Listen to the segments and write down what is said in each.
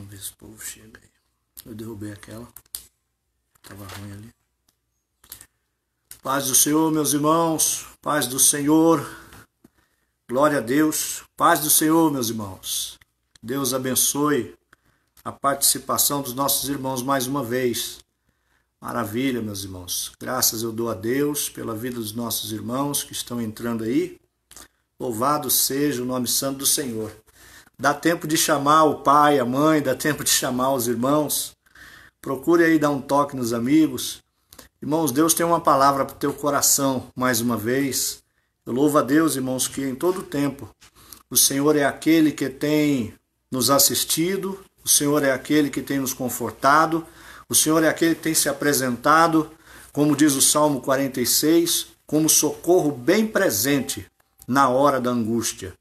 Vamos ver se o povo chega aí. Eu derrubei aquela. Estava ruim ali. Paz do Senhor, meus irmãos. Paz do Senhor. Glória a Deus. Paz do Senhor, meus irmãos. Deus abençoe a participação dos nossos irmãos mais uma vez. Maravilha, meus irmãos. Graças eu dou a Deus pela vida dos nossos irmãos que estão entrando aí. Louvado seja o nome santo do Senhor. Dá tempo de chamar o pai, a mãe, dá tempo de chamar os irmãos. Procure aí dar um toque nos amigos. Irmãos, Deus tem uma palavra para o teu coração, mais uma vez. Eu louvo a Deus, irmãos, que em todo tempo o Senhor é aquele que tem nos assistido, o Senhor é aquele que tem nos confortado, o Senhor é aquele que tem se apresentado, como diz o Salmo 46, como socorro bem presente na hora da angústia.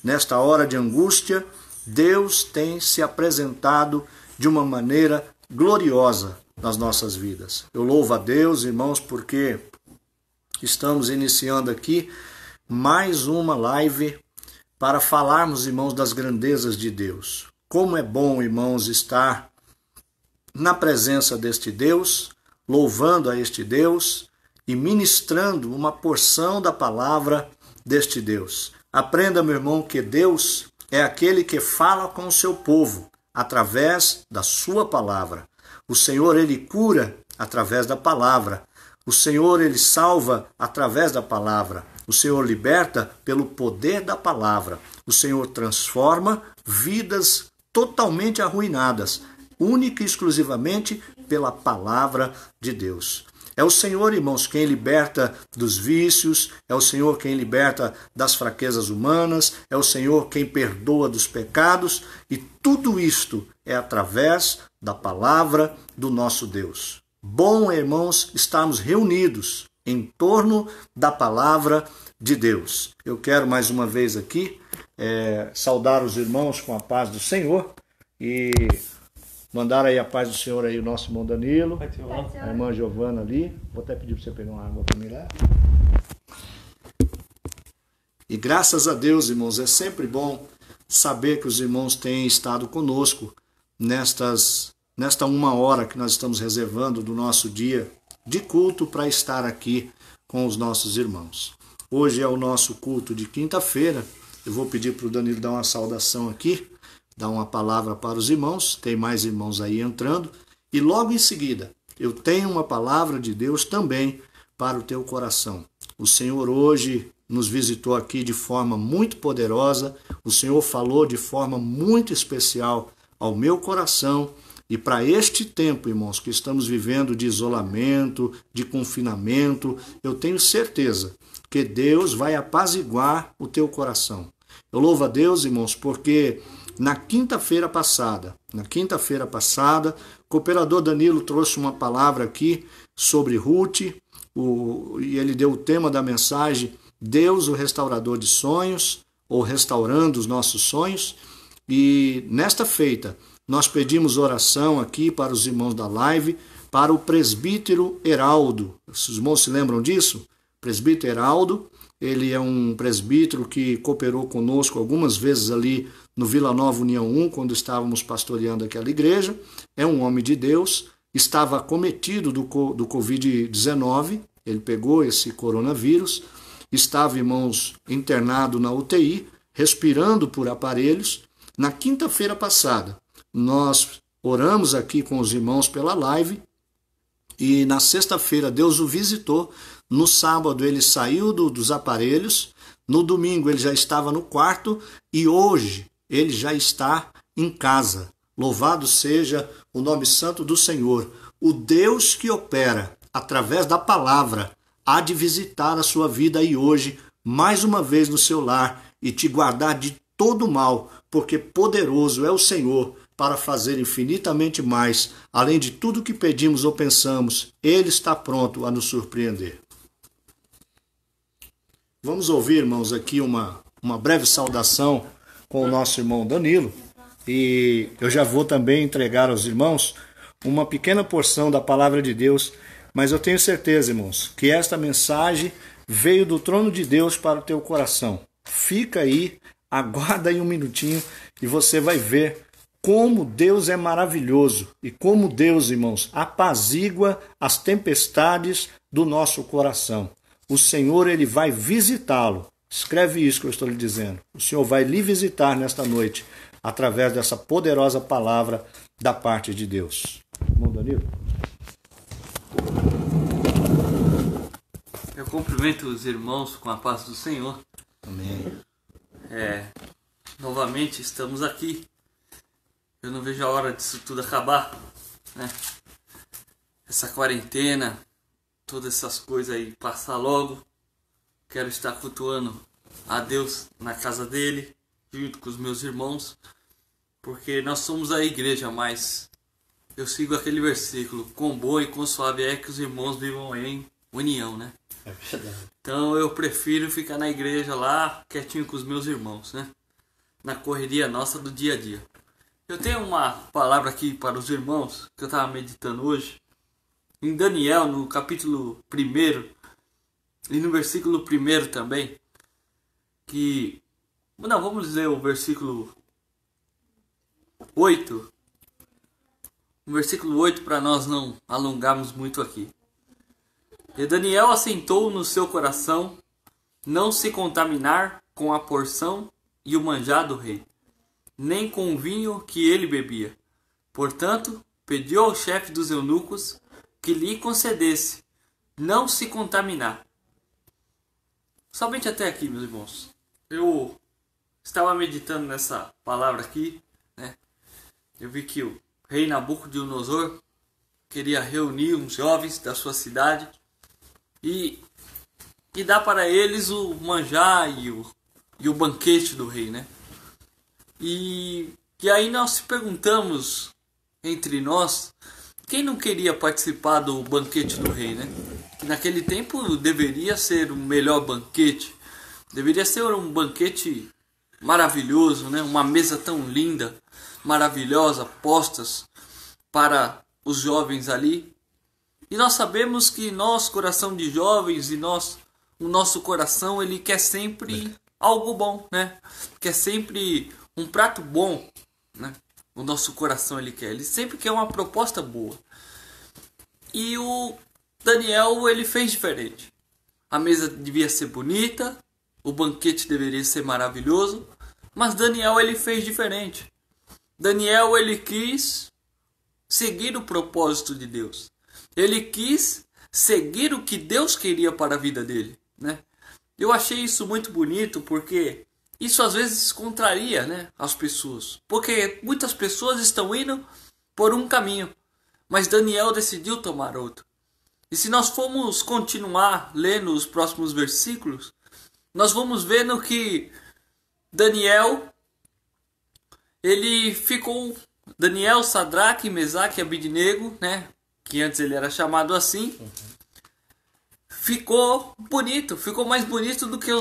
Nesta hora de angústia, Deus tem se apresentado de uma maneira gloriosa nas nossas vidas. Eu louvo a Deus, irmãos, porque estamos iniciando aqui mais uma live para falarmos, irmãos, das grandezas de Deus. Como é bom, irmãos, estar na presença deste Deus, louvando a este Deus e ministrando uma porção da palavra deste Deus. Aprenda, meu irmão, que Deus é aquele que fala com o seu povo através da sua palavra. O Senhor, ele cura através da palavra. O Senhor, ele salva através da palavra. O Senhor liberta pelo poder da palavra. O Senhor transforma vidas totalmente arruinadas, única e exclusivamente pela palavra de Deus. É o Senhor, irmãos, quem liberta dos vícios, é o Senhor quem liberta das fraquezas humanas, é o Senhor quem perdoa dos pecados, e tudo isto é através da palavra do nosso Deus. Bom, irmãos, estarmos reunidos em torno da palavra de Deus. Eu quero mais uma vez aqui saudar os irmãos com a paz do Senhor e mandar aí a paz do Senhor aí o nosso irmão Danilo, a irmã Giovana ali. Vou até pedir para você pegar uma água para mim lá. E graças a Deus, irmãos, é sempre bom saber que os irmãos têm estado conosco nesta uma hora que nós estamos reservando do nosso dia de culto para estar aqui com os nossos irmãos. Hoje é o nosso culto de quinta-feira. Eu vou pedir para o Danilo dar uma saudação aqui, dar uma palavra para os irmãos, tem mais irmãos aí entrando, e logo em seguida eu tenho uma palavra de Deus também para o teu coração. O Senhor hoje nos visitou aqui de forma muito poderosa, o Senhor falou de forma muito especial ao meu coração, e para este tempo, irmãos, que estamos vivendo de isolamento, de confinamento, eu tenho certeza que Deus vai apaziguar o teu coração. Eu louvo a Deus, irmãos, porque na quinta-feira passada, o cooperador Danilo trouxe uma palavra aqui sobre Ruth, e ele deu o tema da mensagem, Deus, o restaurador de sonhos, ou restaurando os nossos sonhos, e nesta feita nós pedimos oração aqui para os irmãos da live, para o presbítero Heraldo. Os irmãos se lembram disso? Presbítero Heraldo, ele é um presbítero que cooperou conosco algumas vezes ali no Vila Nova União 1, quando estávamos pastoreando aquela igreja. É um homem de Deus, estava acometido do Covid-19, ele pegou esse coronavírus, estava, irmãos, internado na UTI, respirando por aparelhos. Na quinta-feira passada, nós oramos aqui com os irmãos pela live, e na sexta-feira Deus o visitou. No sábado ele saiu dos aparelhos, no domingo ele já estava no quarto e hoje ele já está em casa. Louvado seja o nome santo do Senhor. O Deus que opera através da palavra há de visitar a sua vida aí hoje, mais uma vez no seu lar, e te guardar de todo mal, porque poderoso é o Senhor para fazer infinitamente mais, além de tudo que pedimos ou pensamos. Ele está pronto a nos surpreender. Vamos ouvir, irmãos, aqui uma breve saudação com o nosso irmão Danilo, e eu já vou também entregar aos irmãos uma pequena porção da palavra de Deus, mas eu tenho certeza, irmãos, que esta mensagem veio do trono de Deus para o teu coração. Fica aí, aguarda aí um minutinho e você vai ver como Deus é maravilhoso e como Deus, irmãos, apazigua as tempestades do nosso coração. O Senhor, ele vai visitá-lo. Escreve isso que eu estou lhe dizendo. O Senhor vai lhe visitar nesta noite através dessa poderosa palavra da parte de Deus. Irmão Danilo? Eu cumprimento os irmãos com a paz do Senhor. Amém. Novamente estamos aqui. Eu não vejo a hora disso tudo acabar, né? Essa quarentena, todas essas coisas aí passar logo. Quero estar cultuando a Deus na casa dele, junto com os meus irmãos, porque nós somos a igreja, mas eu sigo aquele versículo: quão bom e quão suave é que os irmãos vivam em união, né? É verdade. Então eu prefiro ficar na igreja lá, quietinho com os meus irmãos, né? Na correria nossa do dia a dia. Eu tenho uma palavra aqui para os irmãos, que eu estava meditando hoje, em Daniel, no capítulo 1, e no versículo 1 também, que... Não, vamos dizer o versículo 8. O versículo 8 para nós não alongarmos muito aqui. E Daniel assentou no seu coração não se contaminar com a porção e o manjar do rei, nem com o vinho que ele bebia. Portanto, pediu ao chefe dos eunucos que lhe concedesse não se contaminar. Somente até aqui, meus irmãos. Eu estava meditando nessa palavra aqui, né? Eu vi que o rei Nabucodonosor queria reunir uns jovens da sua cidade e dar para eles o manjar e o banquete do rei, né? E aí nós se perguntamos entre nós, quem não queria participar do banquete do rei, né? Que naquele tempo deveria ser o melhor banquete, deveria ser um banquete maravilhoso, né? Uma mesa tão linda, maravilhosa, postas para os jovens ali. E nós sabemos que nós, coração de jovens, o nosso coração, ele quer sempre algo bom, né? Quer sempre um prato bom, né? O nosso coração ele sempre quer uma proposta boa. E o Daniel, ele fez diferente. A mesa devia ser bonita, o banquete deveria ser maravilhoso, mas Daniel, ele fez diferente. Daniel, ele quis seguir o propósito de Deus. Ele quis seguir o que Deus queria para a vida dele, né? Eu achei isso muito bonito, porque isso às vezes contraria, né, as pessoas. Porque muitas pessoas estão indo por um caminho, mas Daniel decidiu tomar outro. E se nós formos continuar lendo os próximos versículos, nós vamos vendo que Daniel, ele ficou... Daniel, Sadraque, Mesaque e Abidnego, né, que antes ele era chamado assim, ficou bonito, ficou mais bonito do que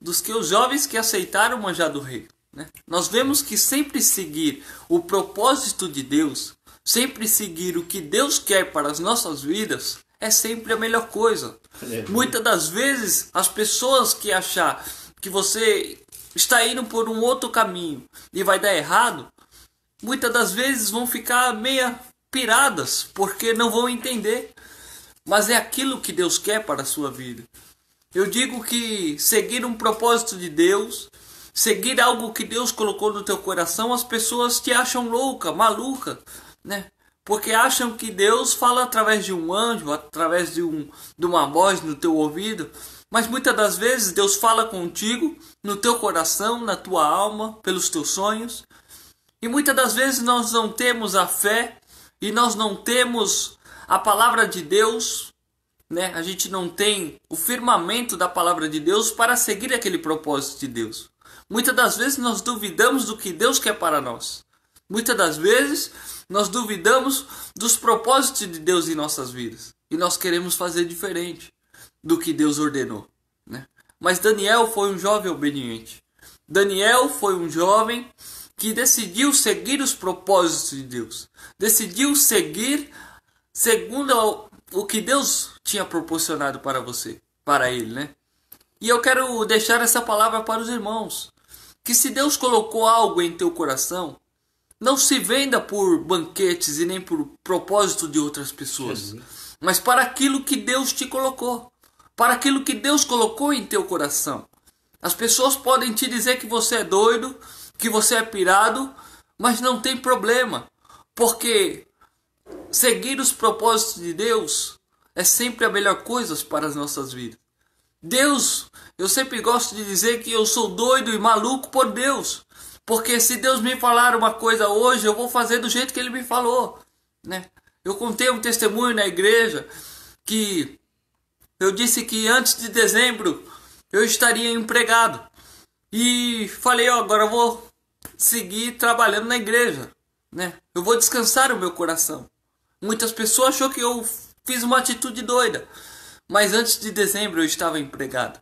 dos que os jovens que aceitaram o manjar do rei, né? Nós vemos que sempre seguir o propósito de Deus, sempre seguir o que Deus quer para as nossas vidas, é sempre a melhor coisa. Muitas das vezes as pessoas que achar que você está indo por um outro caminho e vai dar errado, muitas das vezes vão ficar meia piradas, porque não vão entender. Mas é aquilo que Deus quer para a sua vida. Eu digo que seguir um propósito de Deus, seguir algo que Deus colocou no teu coração, as pessoas te acham louca, maluca, né? Porque acham que Deus fala através de um anjo, através de uma voz no teu ouvido. Mas muitas das vezes Deus fala contigo, no teu coração, na tua alma, pelos teus sonhos. E muitas das vezes nós não temos a fé e nós não temos a palavra de Deus, né? A gente não tem o firmamento da palavra de Deus para seguir aquele propósito de Deus. Muitas das vezes nós duvidamos do que Deus quer para nós. Muitas das vezes nós duvidamos dos propósitos de Deus em nossas vidas. E nós queremos fazer diferente do que Deus ordenou, né? Mas Daniel foi um jovem obediente. Daniel foi um jovem que decidiu seguir os propósitos de Deus. Decidiu seguir segundo o que Deus tinha proporcionado para você, para ele, né? E eu quero deixar essa palavra para os irmãos, que se Deus colocou algo em teu coração, Não se venda por banquetes e nem por propósito de outras pessoas, mas para aquilo que Deus te colocou, para aquilo que Deus colocou em teu coração. As pessoas podem te dizer que você é doido, que você é pirado, mas não tem problema, porque seguir os propósitos de Deus é sempre a melhor coisa para as nossas vidas. Deus, eu sempre gosto de dizer que eu sou doido e maluco por Deus, porque se Deus me falar uma coisa hoje, eu vou fazer do jeito que Ele me falou, né? Eu contei um testemunho na igreja que eu disse que antes de dezembro eu estaria empregado. E falei, agora eu vou seguir trabalhando na igreja, né? Eu vou descansar o meu coração. Muitas pessoas achou que eu fiz uma atitude doida, mas antes de dezembro eu estava empregado.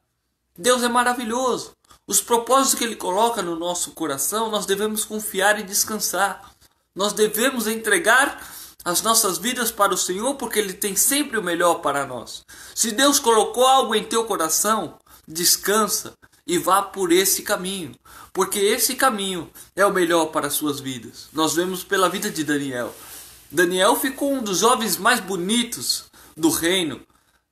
Deus é maravilhoso. Os propósitos que Ele coloca no nosso coração, nós devemos confiar e descansar. Nós devemos entregar as nossas vidas para o Senhor, porque Ele tem sempre o melhor para nós. Se Deus colocou algo em teu coração, descansa e vá por esse caminho, porque esse caminho é o melhor para as suas vidas. Nós vemos pela vida de Daniel. Daniel ficou um dos jovens mais bonitos do reino.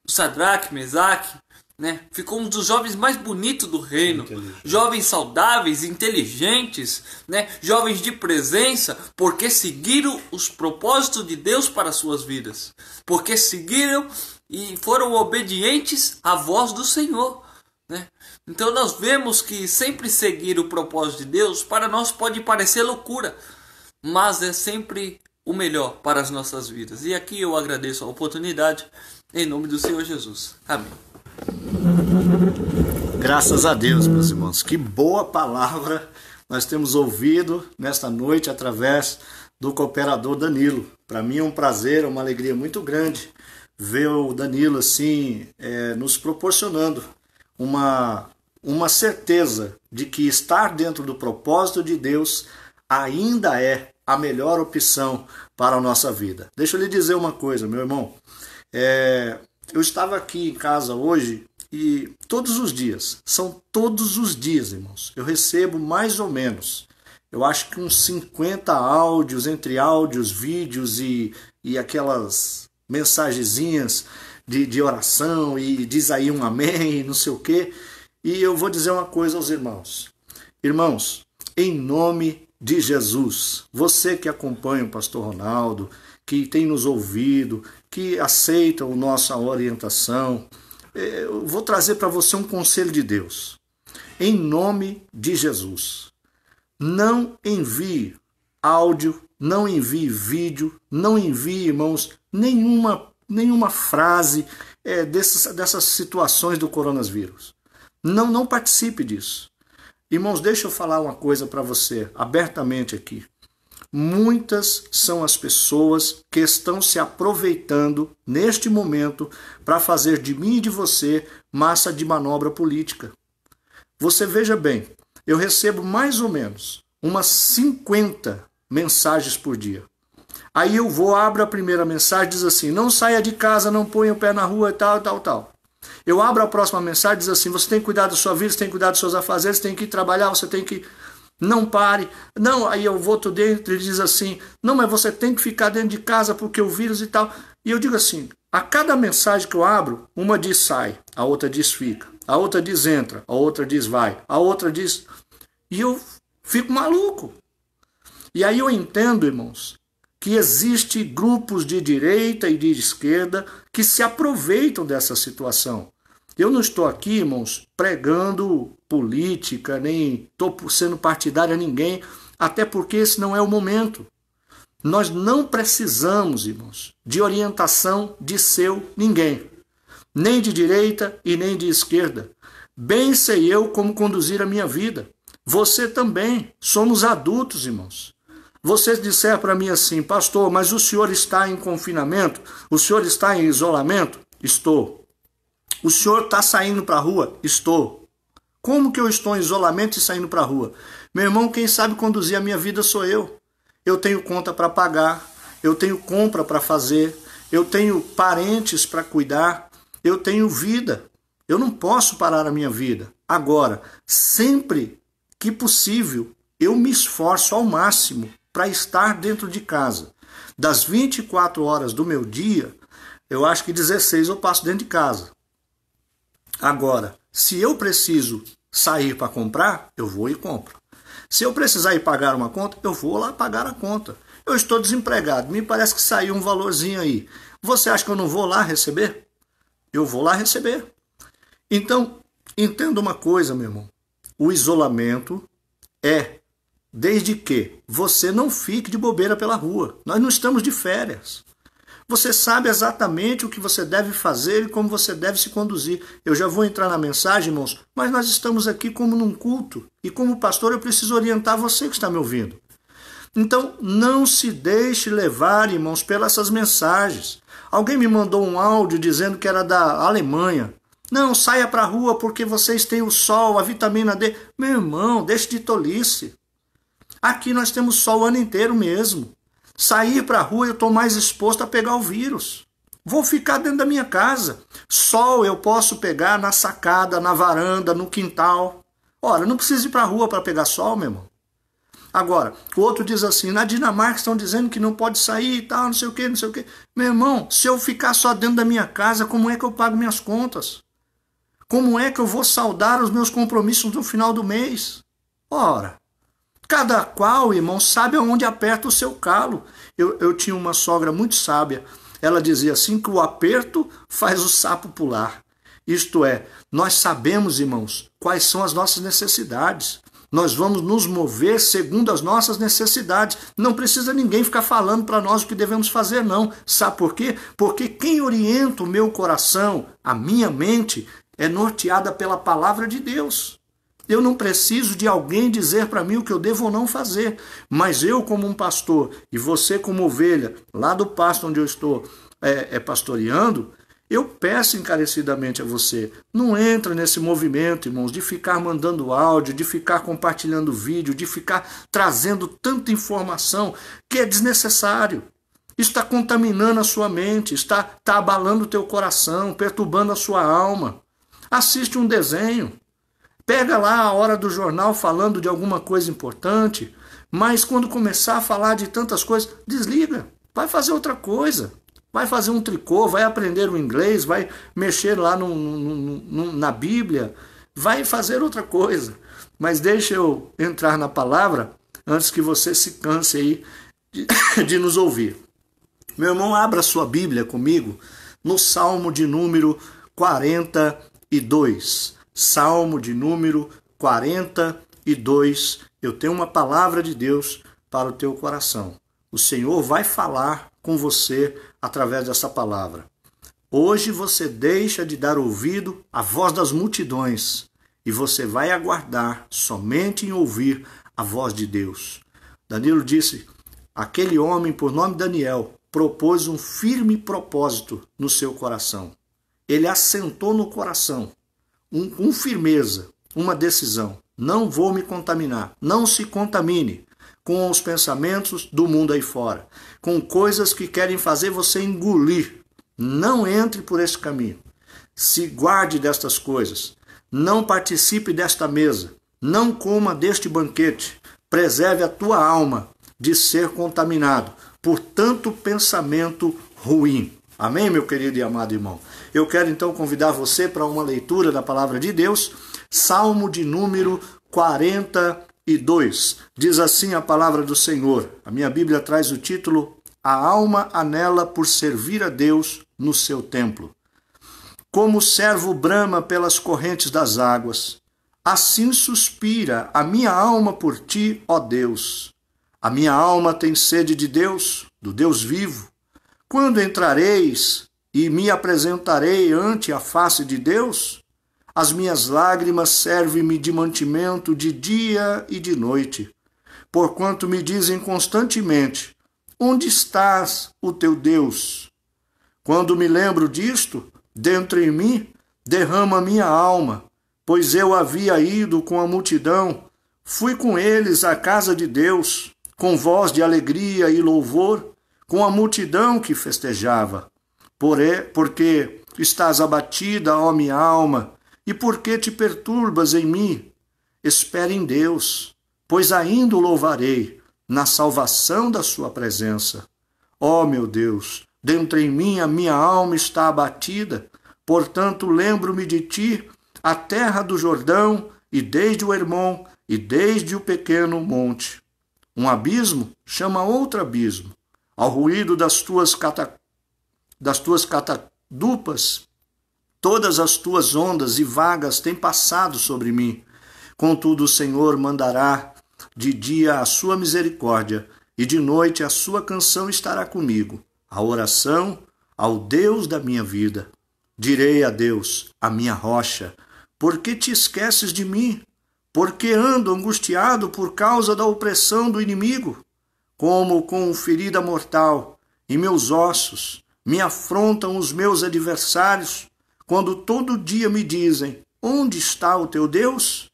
Sadraque, Mesaque, né? Ficou um dos jovens mais bonitos do reino. Jovens saudáveis, inteligentes, né? Jovens de presença, porque seguiram os propósitos de Deus para as suas vidas. Porque seguiram e foram obedientes à voz do Senhor, né? Então nós vemos que sempre seguir o propósito de Deus para nós pode parecer loucura, mas é sempre o melhor para as nossas vidas. E aqui eu agradeço a oportunidade em nome do Senhor Jesus. Amém. Graças a Deus, meus irmãos. Que boa palavra nós temos ouvido nesta noite através do cooperador Danilo. Para mim é um prazer, uma alegria muito grande ver o Danilo assim nos proporcionando uma certeza de que estar dentro do propósito de Deus ainda é a melhor opção para a nossa vida. Deixa eu lhe dizer uma coisa, meu irmão. Eu estava aqui em casa hoje e todos os dias, são todos os dias, irmãos, eu recebo mais ou menos, eu acho que uns 50 áudios, entre áudios, vídeos e aquelas mensagenzinhas de oração e diz aí um amém e não sei o quê. E eu vou dizer uma coisa aos irmãos. Irmãos, em nome de Jesus, você que acompanha o pastor Ronaldo, que tem nos ouvido, que aceita a nossa orientação, eu vou trazer para você um conselho de Deus. Em nome de Jesus, não envie áudio, não envie vídeo, não envie, irmãos, nenhuma frase dessas situações do coronavírus. Não participe disso. Irmãos, deixa eu falar uma coisa para você, abertamente aqui. Muitas são as pessoas que estão se aproveitando neste momento para fazer de mim e de você massa de manobra política. Você veja bem, eu recebo mais ou menos umas 50 mensagens por dia. Aí eu abro a primeira mensagem, diz assim, não saia de casa, não ponha o pé na rua e tal. Eu abro a próxima mensagem, diz assim, você tem que cuidar da sua vida, você tem que cuidar dos seus afazeres, você tem que ir trabalhar, você tem que... Não pare. Não, aí eu vou dentro e ele diz assim, não, mas você tem que ficar dentro de casa porque o vírus e tal. E eu digo assim, a cada mensagem que eu abro, uma diz sai, a outra diz fica, a outra diz entra, a outra diz vai, a outra diz... E eu fico maluco. E aí eu entendo, irmãos, que existe grupos de direita e de esquerda que se aproveitam dessa situação. Eu não estou aqui, irmãos, pregando política, nem estou sendo partidário a ninguém, até porque esse não é o momento. Nós não precisamos, irmãos, de orientação de ninguém, nem de direita e nem de esquerda. Bem sei eu como conduzir a minha vida. Você também. Somos adultos, irmãos. Vocês disseram para mim assim, pastor, mas o senhor está em confinamento? O senhor está em isolamento? Estou. O senhor está saindo para a rua? Estou. Como que eu estou em isolamento e saindo para a rua? Meu irmão, quem sabe conduzir a minha vida sou eu. Eu tenho conta para pagar, eu tenho compra para fazer, eu tenho parentes para cuidar, eu tenho vida. Eu não posso parar a minha vida. Agora, sempre que possível, eu me esforço ao máximo para estar dentro de casa. Das 24 horas do meu dia, eu acho que 16 eu passo dentro de casa. Agora, se eu preciso sair para comprar, eu vou e compro. Se eu precisar ir pagar uma conta, eu vou lá pagar a conta. Eu estou desempregado, me parece que saiu um valorzinho aí. Você acha que eu não vou lá receber? Eu vou lá receber. Então, entenda uma coisa, meu irmão. O isolamento é desde que você não fique de bobeira pela rua. Nós não estamos de férias. Você sabe exatamente o que você deve fazer e como você deve se conduzir. Eu já vou entrar na mensagem, irmãos, mas nós estamos aqui como num culto. E como pastor eu preciso orientar você que está me ouvindo. Então, não se deixe levar, irmãos, pelas essas mensagens. Alguém me mandou um áudio dizendo que era da Alemanha. Não, saia para a rua porque vocês têm o sol, a vitamina D. Meu irmão, deixe de tolice. Aqui nós temos sol o ano inteiro mesmo. Sair para a rua eu estou mais exposto a pegar o vírus. Vou ficar dentro da minha casa. Sol eu posso pegar na sacada, na varanda, no quintal. Ora, não preciso ir para a rua para pegar sol, meu irmão. Agora, o outro diz assim, na Dinamarca estão dizendo que não pode sair e tal, não sei o quê, não sei o quê. Meu irmão, se eu ficar só dentro da minha casa, como é que eu pago minhas contas? Como é que eu vou saldar os meus compromissos no final do mês? Ora, cada qual, irmão, sabe aonde aperta o seu calo. Eu tinha uma sogra muito sábia. Ela dizia assim que o aperto faz o sapo pular. Isto é, nós sabemos, irmãos, quais são as nossas necessidades. Nós vamos nos mover segundo as nossas necessidades. Não precisa ninguém ficar falando para nós o que devemos fazer, não. Sabe por quê? Porque quem orienta o meu coração, a minha mente, é norteada pela palavra de Deus. Eu não preciso de alguém dizer para mim o que eu devo ou não fazer. Mas eu, como um pastor, e você como ovelha, lá do pasto onde eu estou pastoreando, eu peço encarecidamente a você, não entra nesse movimento, irmãos, de ficar mandando áudio, de ficar compartilhando vídeo, de ficar trazendo tanta informação que é desnecessário. Isso está contaminando a sua mente, está abalando o teu coração, perturbando a sua alma. Assiste um desenho, pega lá a hora do jornal falando de alguma coisa importante, mas quando começar a falar de tantas coisas, desliga, vai fazer outra coisa. Vai fazer um tricô, vai aprender o inglês, vai mexer lá na Bíblia, vai fazer outra coisa. Mas deixa eu entrar na palavra antes que você se canse aí de nos ouvir. Meu irmão, abra sua Bíblia comigo no Salmo de número 42. Salmo de número 42. Eu tenho uma palavra de Deus para o teu coração. O Senhor vai falar com você através dessa palavra. Hoje você deixa de dar ouvido à voz das multidões e você vai aguardar somente em ouvir a voz de Deus. Danilo disse, aquele homem por nome Daniel propôs um firme propósito no seu coração. Ele assentou no coração, com firmeza, uma decisão. Não vou me contaminar, não se contamine com os pensamentos do mundo aí fora, com coisas que querem fazer você engolir. Não entre por esse caminho. Se guarde destas coisas. Não participe desta mesa. Não coma deste banquete. Preserve a tua alma de ser contaminado por tanto pensamento ruim. Amém, meu querido e amado irmão? Eu quero então convidar você para uma leitura da palavra de Deus, Salmo de número 42. Diz assim a palavra do Senhor. A minha Bíblia traz o título, A alma anela por servir a Deus no seu templo. Como o servo brama pelas correntes das águas, assim suspira a minha alma por ti, ó Deus. A minha alma tem sede de Deus, do Deus vivo. Quando entrareis e me apresentarei ante a face de Deus? As minhas lágrimas servem-me de mantimento de dia e de noite, porquanto me dizem constantemente, onde estás, o teu Deus? Quando me lembro disto, dentro em mim, derrama minha alma, pois eu havia ido com a multidão, fui com eles à casa de Deus, com voz de alegria e louvor, com a multidão que festejava. Porque estás abatida, ó minha alma, e por que te perturbas em mim? Espere em Deus, pois ainda o louvarei, na salvação da sua presença. Ó meu Deus, dentro em mim a minha alma está abatida, portanto lembro-me de ti, a terra do Jordão, e desde o Hermon, e desde o pequeno monte. Um abismo chama outro abismo. Ao ruído das tuas catadupas, todas as tuas ondas e vagas têm passado sobre mim. Contudo, o Senhor mandará de dia a sua misericórdia, e de noite a sua canção estará comigo, a oração ao Deus da minha vida. Direi a Deus, a minha rocha, por que te esqueces de mim? Por que ando angustiado por causa da opressão do inimigo? Como com ferida mortal em meus ossos, me afrontam os meus adversários, quando todo dia me dizem, onde está o teu Deus?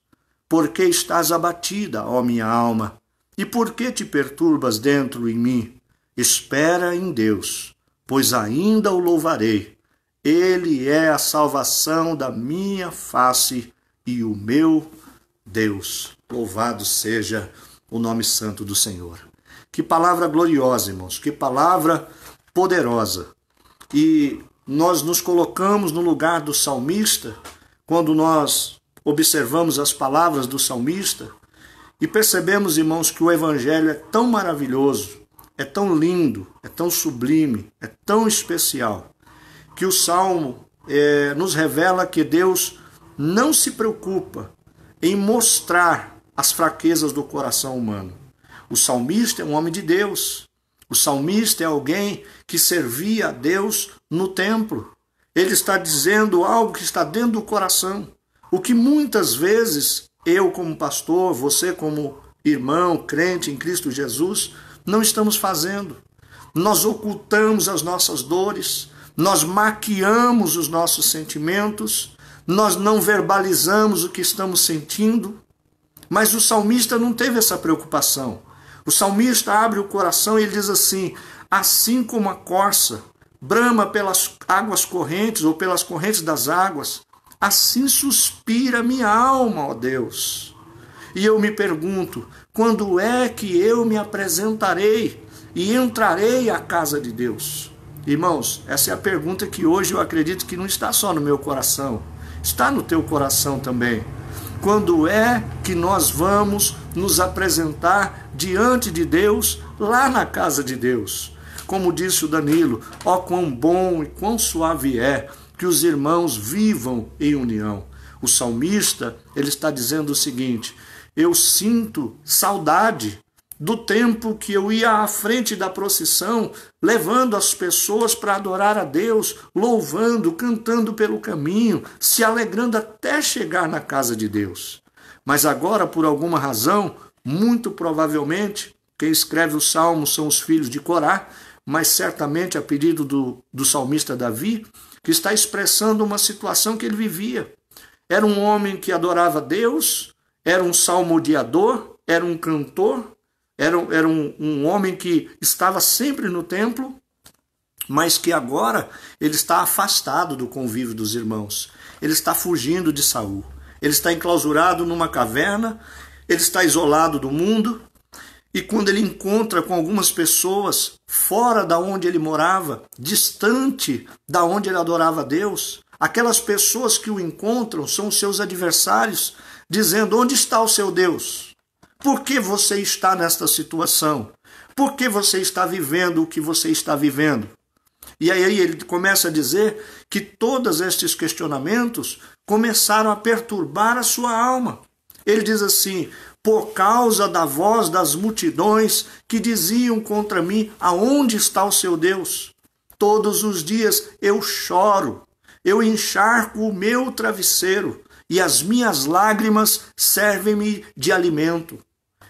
Por que estás abatida, ó minha alma? E por que te perturbas dentro em mim? Espera em Deus, pois ainda o louvarei. Ele é a salvação da minha face e o meu Deus. Louvado seja o nome santo do Senhor. Que palavra gloriosa, irmãos, que palavra poderosa. E nós nos colocamos no lugar do salmista, quando nós observamos as palavras do salmista, e percebemos, irmãos, que o evangelho é tão maravilhoso, é tão lindo, é tão sublime, é tão especial, que o Salmo nos revela que Deus não se preocupa em mostrar as fraquezas do coração humano. O salmista é um homem de Deus. O salmista é alguém que servia a Deus no templo. Ele está dizendo algo que está dentro do coração. O que muitas vezes eu como pastor, você como irmão, crente em Cristo Jesus, não estamos fazendo. Nós ocultamos as nossas dores, nós maquiamos os nossos sentimentos, nós não verbalizamos o que estamos sentindo, mas o salmista não teve essa preocupação. O salmista abre o coração e ele diz assim, assim como a corça brama pelas águas correntes ou pelas correntes das águas, assim suspira minha alma, ó Deus. E eu me pergunto, quando é que eu me apresentarei e entrarei à casa de Deus? Irmãos, essa é a pergunta que hoje eu acredito que não está só no meu coração, está no teu coração também. Quando é que nós vamos nos apresentar diante de Deus, lá na casa de Deus? Como disse o Danilo, ó quão bom e quão suave é que os irmãos vivam em união. O salmista, ele está dizendo o seguinte, eu sinto saudade do tempo que eu ia à frente da procissão, levando as pessoas para adorar a Deus, louvando, cantando pelo caminho, se alegrando até chegar na casa de Deus. Mas agora, por alguma razão, muito provavelmente, quem escreve o salmo são os filhos de Corá, mas certamente a pedido do salmista Davi, que está expressando uma situação que ele vivia. Era um homem que adorava Deus, era um salmodiador, era um cantor, era um homem que estava sempre no templo, mas que agora ele está afastado do convívio dos irmãos. Ele está fugindo de Saul. Ele está enclausurado numa caverna, ele está isolado do mundo, e quando ele encontra com algumas pessoas fora da onde ele morava, distante da onde ele adorava a Deus, aquelas pessoas que o encontram são os seus adversários, dizendo, onde está o seu Deus? Por que você está nesta situação? Por que você está vivendo o que você está vivendo? E aí ele começa a dizer que todos estes questionamentos começaram a perturbar a sua alma. Ele diz assim, por causa da voz das multidões que diziam contra mim, aonde está o seu Deus? Todos os dias eu choro, eu encharco o meu travesseiro e as minhas lágrimas servem-me de alimento.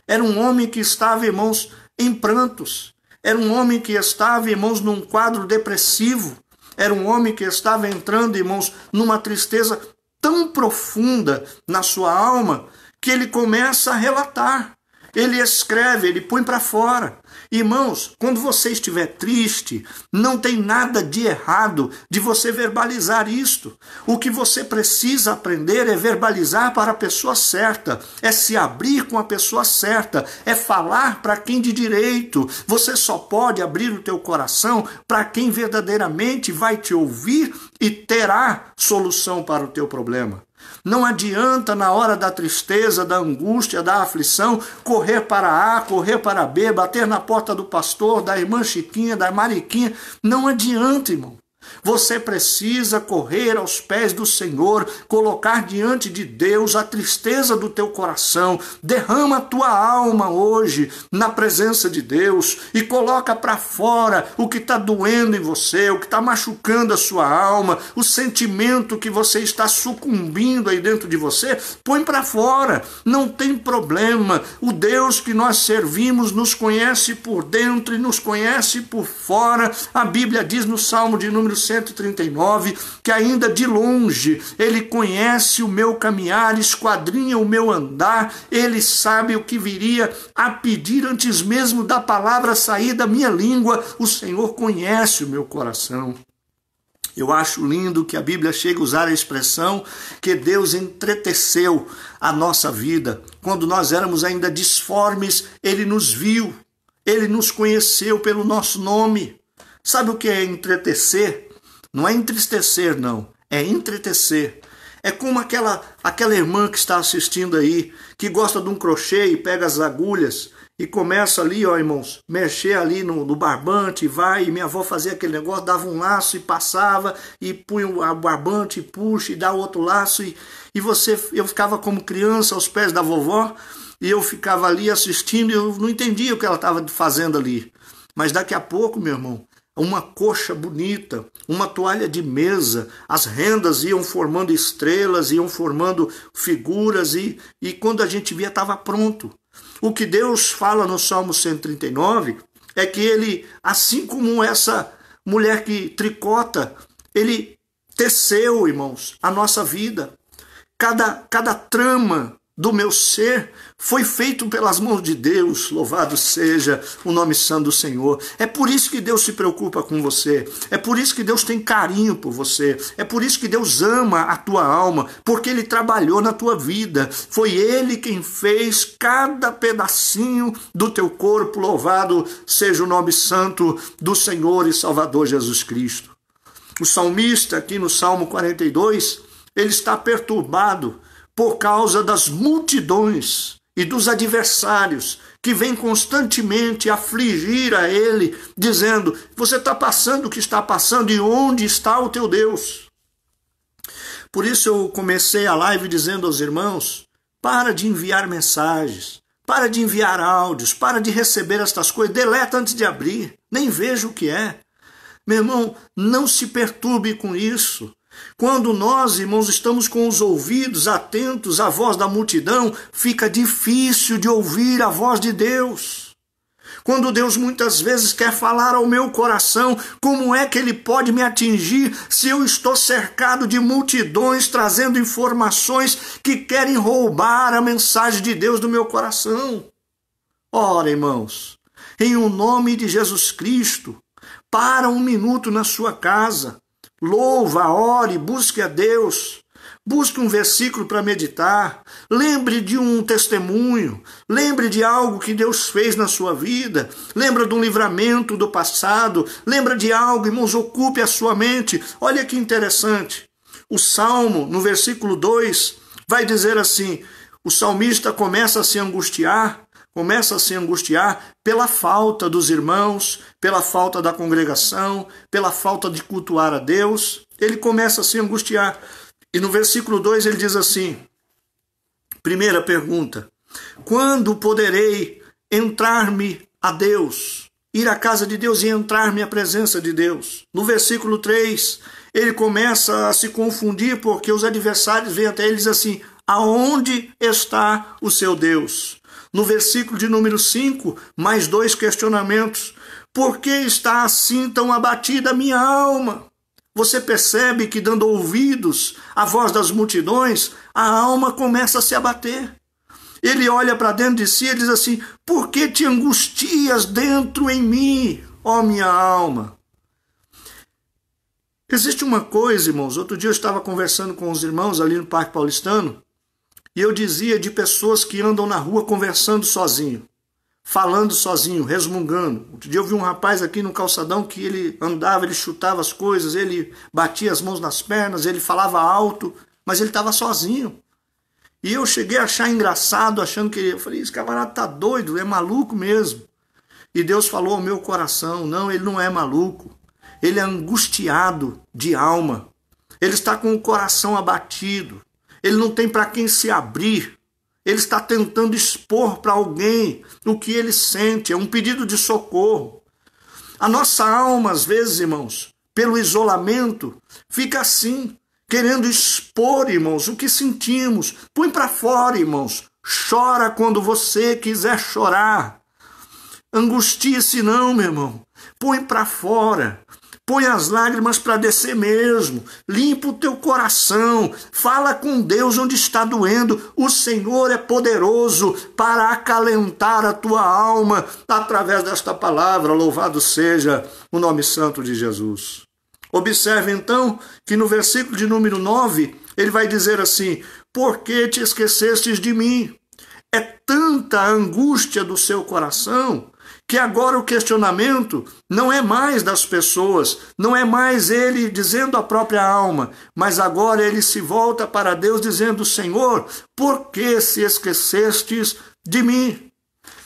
Era um homem que estava, irmãos, em prantos. Era um homem que estava, irmãos, num quadro depressivo. Era um homem que estava entrando, irmãos, numa tristeza tão profunda na sua alma que ele começa a relatar. Ele escreve, ele põe para fora. Irmãos, quando você estiver triste, não tem nada de errado de você verbalizar isto. O que você precisa aprender é verbalizar para a pessoa certa, é se abrir com a pessoa certa, é falar para quem de direito. Você só pode abrir o teu coração para quem verdadeiramente vai te ouvir e terá solução para o teu problema. Não adianta na hora da tristeza, da angústia, da aflição, correr para A, correr para B, bater na porta do pastor, da irmã Chiquinha, da Mariquinha. Não adianta, irmão. Você precisa correr aos pés do Senhor, colocar diante de Deus a tristeza do teu coração. Derrama a tua alma hoje na presença de Deus e coloca para fora o que está doendo em você, o que está machucando a sua alma, o sentimento que você está sucumbindo aí dentro de você. Põe para fora, não tem problema. O Deus que nós servimos nos conhece por dentro e nos conhece por fora. A Bíblia diz no Salmo de número 139, que ainda de longe ele conhece o meu caminhar, esquadrinha o meu andar, ele sabe o que viria a pedir antes mesmo da palavra sair da minha língua. O Senhor conhece o meu coração. Eu acho lindo que a Bíblia chega a usar a expressão que Deus entreteceu a nossa vida. Quando nós éramos ainda disformes, ele nos viu, ele nos conheceu pelo nosso nome. Sabe o que é entretecer? Não é entristecer, não. É entretecer. É como aquela irmã que está assistindo aí, que gosta de um crochê e pega as agulhas e começa ali, ó, irmãos, mexer ali no barbante, e vai, e minha avó fazia aquele negócio, dava um laço e passava, e punha o barbante, e puxa, e dá o outro laço, eu ficava como criança aos pés da vovó, e eu ficava ali assistindo, e eu não entendia o que ela estava fazendo ali. Mas daqui a pouco, meu irmão, uma coxa bonita, uma toalha de mesa, as rendas iam formando estrelas, iam formando figuras, e quando a gente via estava pronto. O que Deus fala no Salmo 139 é que ele, assim como essa mulher que tricota, ele teceu, irmãos, a nossa vida. Cada trama do meu ser foi feito pelas mãos de Deus. Louvado seja o nome santo do Senhor. É por isso que Deus se preocupa com você. É por isso que Deus tem carinho por você. É por isso que Deus ama a tua alma, porque Ele trabalhou na tua vida. Foi Ele quem fez cada pedacinho do teu corpo. Louvado seja o nome santo do Senhor e Salvador Jesus Cristo. O salmista, aqui no Salmo 42, ele está perturbado por causa das multidões e dos adversários que vêm constantemente afligir a ele, dizendo: você está passando o que está passando, e onde está o teu Deus? Por isso eu comecei a live dizendo aos irmãos: para de enviar mensagens, para de enviar áudios, para de receber estas coisas, deleta antes de abrir, nem veja o que é. Meu irmão, não se perturbe com isso. Quando nós, irmãos, estamos com os ouvidos atentos à voz da multidão, fica difícil de ouvir a voz de Deus. Quando Deus muitas vezes quer falar ao meu coração, como é que Ele pode me atingir se eu estou cercado de multidões trazendo informações que querem roubar a mensagem de Deus do meu coração? Ora, irmãos, em o nome de Jesus Cristo, para um minuto na sua casa, louva, ore, busque a Deus, busque um versículo para meditar, lembre de um testemunho, lembre de algo que Deus fez na sua vida, lembra de um livramento do passado, lembra de algo, irmãos, ocupe a sua mente. Olha que interessante, o Salmo, no versículo 2, vai dizer assim: o salmista começa a se angustiar pela falta dos irmãos, pela falta da congregação, pela falta de cultuar a Deus. Ele começa a se angustiar. E no versículo 2 ele diz assim, primeira pergunta: quando poderei entrar-me a Deus? Ir à casa de Deus e entrar-me à presença de Deus. No versículo 3, ele começa a se confundir, porque os adversários vêm até ele e dizem assim: aonde está o seu Deus? No versículo de número 5, mais 2 questionamentos. Por que está assim tão abatida a minha alma? Você percebe que, dando ouvidos à voz das multidões, a alma começa a se abater. ele olha para dentro de si e diz assim: por que te angustias dentro em mim, ó minha alma? Existe uma coisa, irmãos, outro dia eu estava conversando com os irmãos ali no Parque Paulistano, e eu dizia de pessoas que andam na rua conversando sozinho, falando sozinho, resmungando. Outro dia eu vi um rapaz aqui no calçadão que ele andava, ele chutava as coisas, ele batia as mãos nas pernas, ele falava alto, mas ele estava sozinho. E eu cheguei a achar engraçado, achando que... Eu falei, esse camarada tá doido, é maluco mesmo. E Deus falou ao meu coração: não, ele não é maluco. Ele é angustiado de alma. Ele está com o coração abatido. Ele não tem para quem se abrir. Ele está tentando expor para alguém o que ele sente. É um pedido de socorro. A nossa alma, às vezes, irmãos, pelo isolamento, fica assim, querendo expor, irmãos, o que sentimos. Põe para fora, irmãos. Chora quando você quiser chorar. Angustia-se não, meu irmão. Põe para fora. Põe as lágrimas para descer mesmo. Limpa o teu coração. Fala com Deus onde está doendo. O Senhor é poderoso para acalentar a tua alma através desta palavra. Louvado seja o nome santo de Jesus. Observe então que no versículo de número 9, ele vai dizer assim: por que te esquecestes de mim? É tanta a angústia do seu coração que agora o questionamento não é mais das pessoas, não é mais ele dizendo à própria alma, mas agora ele se volta para Deus dizendo: Senhor, por que se esquecestes de mim?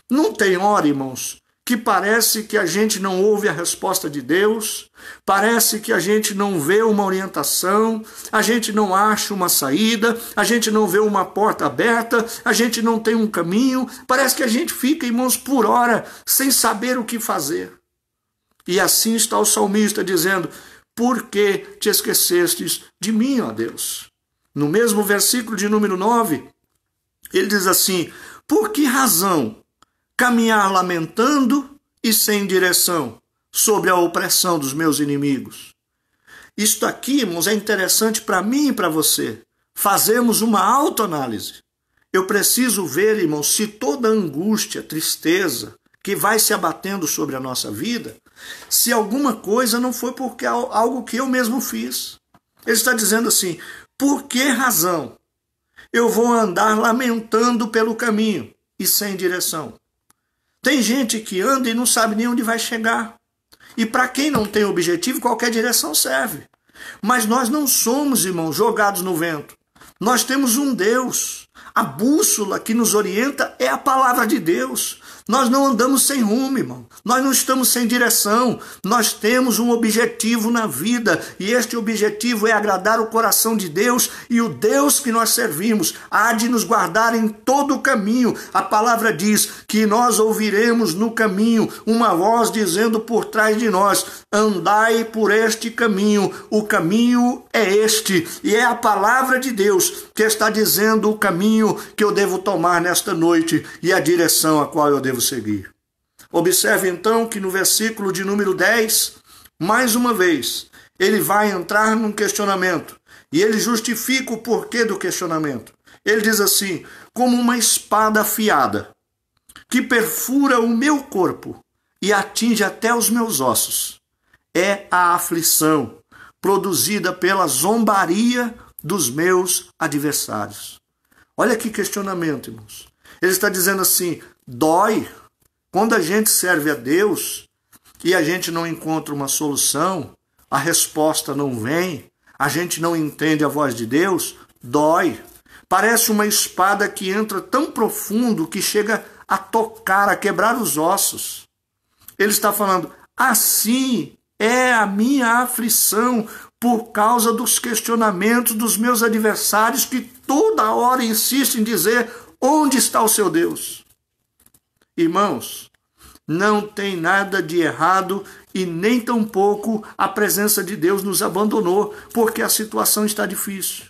Não tem hora, irmãos, que parece que a gente não ouve a resposta de Deus, parece que a gente não vê uma orientação, a gente não acha uma saída, a gente não vê uma porta aberta, a gente não tem um caminho, parece que a gente fica, irmãos, por hora, sem saber o que fazer. E assim está o salmista dizendo: por que te esquecestes de mim, ó Deus? No mesmo versículo de número 9, ele diz assim: por que razão caminhar lamentando e sem direção sobre a opressão dos meus inimigos? Isto aqui, irmãos, é interessante para mim e para você. Fazemos uma autoanálise. Eu preciso ver, irmãos, se toda angústia, tristeza que vai se abatendo sobre a nossa vida, se alguma coisa não foi porque algo que eu mesmo fiz. Ele está dizendo assim: por que razão eu vou andar lamentando pelo caminho e sem direção? Tem gente que anda e não sabe nem onde vai chegar. E para quem não tem objetivo, qualquer direção serve. Mas nós não somos, irmãos, jogados no vento. Nós temos um Deus. A bússola que nos orienta é a palavra de Deus. Nós não andamos sem rumo, irmão. Nós não estamos sem direção. Nós temos um objetivo na vida. E este objetivo é agradar o coração de Deus. E o Deus que nós servimos há de nos guardar em todo o caminho. A palavra diz que nós ouviremos no caminho uma voz dizendo por trás de nós: andai por este caminho. O caminho é este. E é a palavra de Deus que está dizendo o caminho que eu devo tomar nesta noite e a direção a qual eu devo seguir. Observe então que no versículo de número 10, mais uma vez, ele vai entrar num questionamento e ele justifica o porquê do questionamento. Ele diz assim: como uma espada afiada que perfura o meu corpo e atinge até os meus ossos, é a aflição produzida pela zombaria dos meus adversários. Olha que questionamento, irmãos. Ele está dizendo assim: dói. Quando a gente serve a Deus e a gente não encontra uma solução, a resposta não vem, a gente não entende a voz de Deus, dói. Parece uma espada que entra tão profundo que chega a tocar, a quebrar os ossos. Ele está falando: assim é a minha aflição por causa dos questionamentos dos meus adversários que toda hora insistem em dizer: onde está o seu Deus? Irmãos, não tem nada de errado e nem tampouco a presença de Deus nos abandonou, porque a situação está difícil.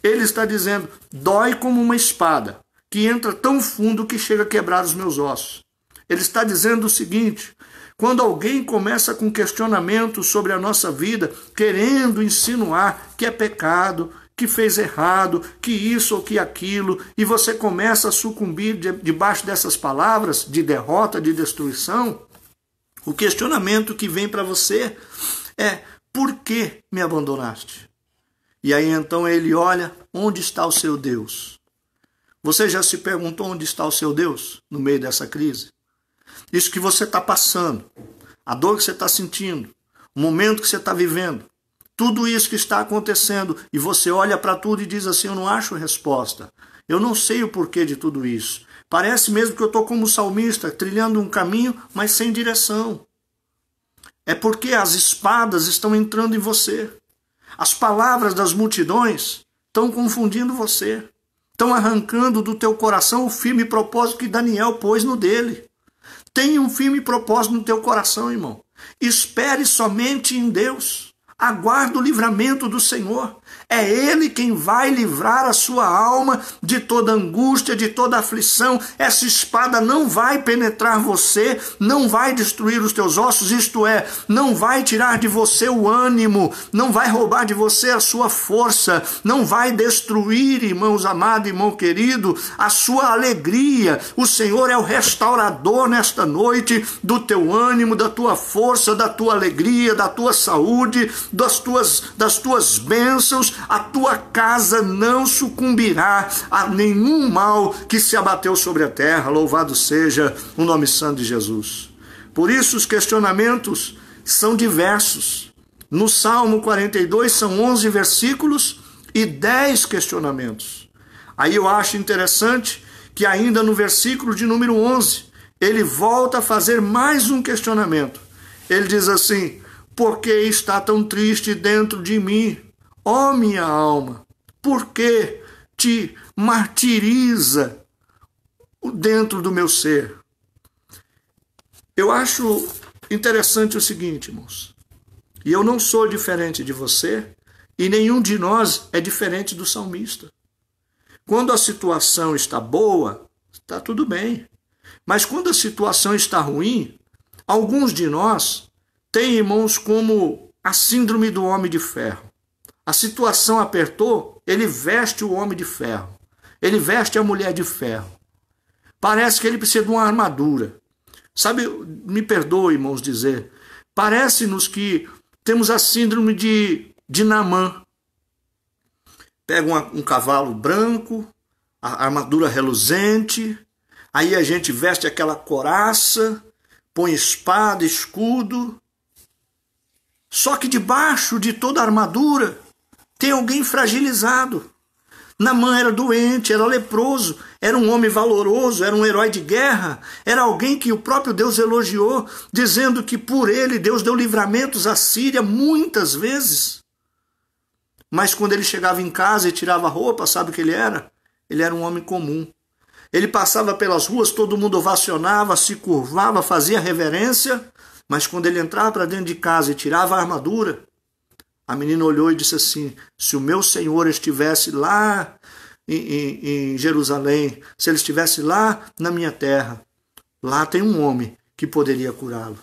Ele está dizendo: dói como uma espada, que entra tão fundo que chega a quebrar os meus ossos. Ele está dizendo o seguinte: quando alguém começa com questionamento sobre a nossa vida, querendo insinuar que é pecado, que fez errado, que isso ou que aquilo, e você começa a sucumbir debaixo dessas palavras de derrota, de destruição, o questionamento que vem para você é: por que me abandonaste? E aí então ele olha: onde está o seu Deus? Você já se perguntou onde está o seu Deus no meio dessa crise? Isso que você está passando, a dor que você está sentindo, o momento que você está vivendo, tudo isso que está acontecendo, e você olha para tudo e diz assim: eu não acho resposta, eu não sei o porquê de tudo isso. Parece mesmo que eu estou como salmista, trilhando um caminho, mas sem direção. É porque as espadas estão entrando em você. As palavras das multidões estão confundindo você. Estão arrancando do teu coração o firme propósito que Daniel pôs no dele. Tenha um firme propósito no teu coração, irmão. Espere somente em Deus. Aguarde o livramento do Senhor. É Ele quem vai livrar a sua alma de toda angústia, de toda aflição. Essa espada não vai penetrar você, não vai destruir os teus ossos, isto é, não vai tirar de você o ânimo, não vai roubar de você a sua força, não vai destruir, irmãos amados, irmão querido, a sua alegria. O Senhor é o restaurador nesta noite do teu ânimo, da tua força, da tua alegria, da tua saúde, das tuas bênçãos. A tua casa não sucumbirá a nenhum mal que se abateu sobre a terra. Louvado seja o nome santo de Jesus. Por isso os questionamentos são diversos. No Salmo 42 são 11 versículos e 10 questionamentos. Aí eu acho interessante que ainda no versículo de número 11, ele volta a fazer mais um questionamento. Ele diz assim: por que está tão triste dentro de mim, ó minha alma? Por que te martiriza dentro do meu ser? Eu acho interessante o seguinte, irmãos, e eu não sou diferente de você, e nenhum de nós é diferente do salmista. Quando a situação está boa, está tudo bem. Mas quando a situação está ruim, alguns de nós têm, irmãos, como a síndrome do homem de ferro. A situação apertou, ele veste o homem de ferro. Ele veste a mulher de ferro. Parece que ele precisa de uma armadura. Sabe, me perdoe, irmãos, dizer, parece-nos que temos a síndrome de Naamã. Pega um cavalo branco, a armadura reluzente, aí a gente veste aquela couraça, põe espada, escudo. Só que debaixo de toda a armadura tem alguém fragilizado. Naamã era doente, era leproso, era um homem valoroso, era um herói de guerra, era alguém que o próprio Deus elogiou, dizendo que por ele Deus deu livramentos à Síria muitas vezes. Mas quando ele chegava em casa e tirava a roupa, sabe o que ele era? Ele era um homem comum. Ele passava pelas ruas, todo mundo ovacionava, se curvava, fazia reverência, mas quando ele entrava para dentro de casa e tirava a armadura, a menina olhou e disse assim: se o meu Senhor estivesse lá em Jerusalém, se ele estivesse lá na minha terra, lá tem um homem que poderia curá-lo.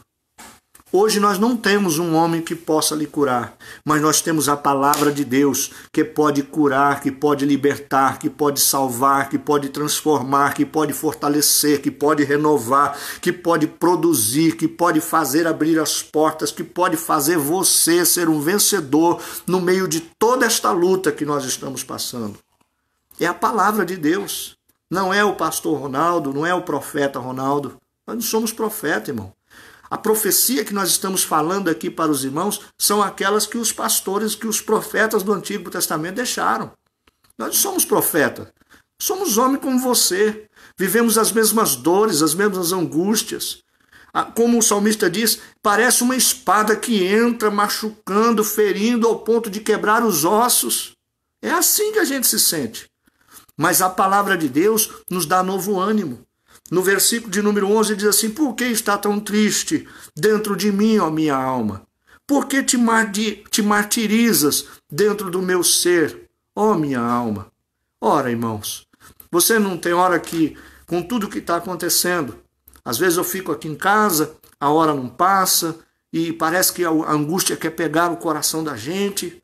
Hoje nós não temos um homem que possa lhe curar, mas nós temos a palavra de Deus que pode curar, que pode libertar, que pode salvar, que pode transformar, que pode fortalecer, que pode renovar, que pode produzir, que pode fazer abrir as portas, que pode fazer você ser um vencedor no meio de toda esta luta que nós estamos passando. É a palavra de Deus, não é o pastor Ronaldo, não é o profeta Ronaldo. Nós não somos profeta, irmão. A profecia que nós estamos falando aqui para os irmãos são aquelas que os pastores, que os profetas do Antigo Testamento deixaram. Nós não somos profetas, somos homens como você. Vivemos as mesmas dores, as mesmas angústias. Como o salmista diz, parece uma espada que entra machucando, ferindo ao ponto de quebrar os ossos. É assim que a gente se sente. Mas a palavra de Deus nos dá novo ânimo. No versículo de número 11 diz assim: por que está tão triste dentro de mim, ó minha alma? Por que te martirizas dentro do meu ser, ó minha alma? Ora, irmãos, você não tem hora que, com tudo que está acontecendo, às vezes eu fico aqui em casa, a hora não passa, e parece que a angústia quer pegar o coração da gente.